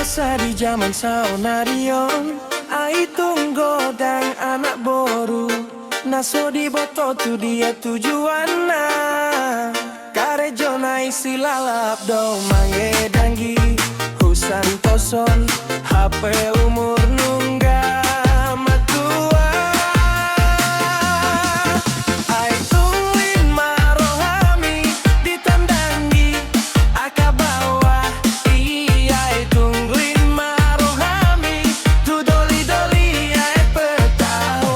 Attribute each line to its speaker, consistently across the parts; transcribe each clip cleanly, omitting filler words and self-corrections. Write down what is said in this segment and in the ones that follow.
Speaker 1: masa di zaman saunarion, ai tunggo dan anak boru. Naso di boto tu dia tujuan na. Karejo nai silalap do mange danggi. Husan toson HP umur nungga matua. Ai tunglin marohami ditandangi akabawa. Ai tunglin marohami tu doli doli ai petao.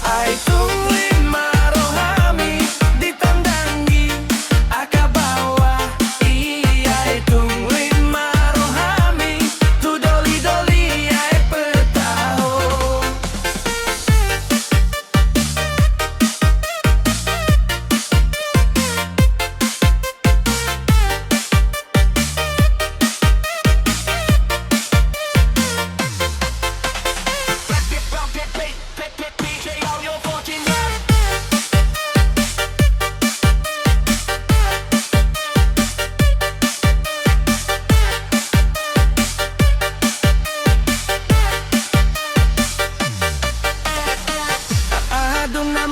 Speaker 1: Ai tunglin marohami ditandangi akabawa. Ai tunglin marohami tu doli doli ai petao.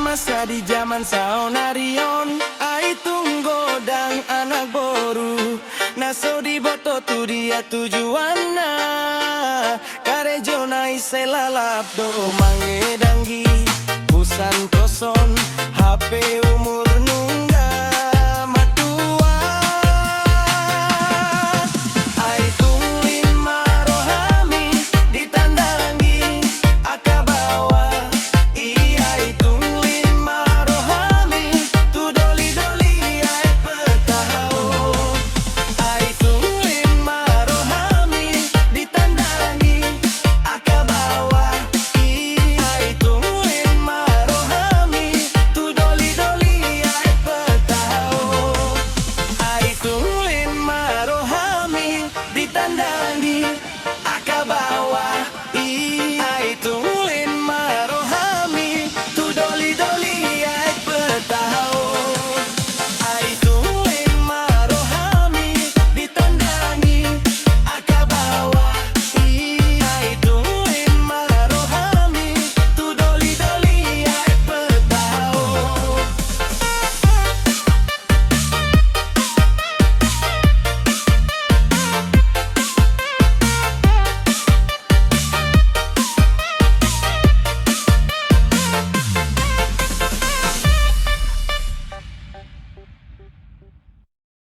Speaker 1: Masa di zaman saunarion, ai tunggo dan anak boru. Naso di boto tu dia tujuan na. Karejo nai selalap do mange danggi. Busan toson HP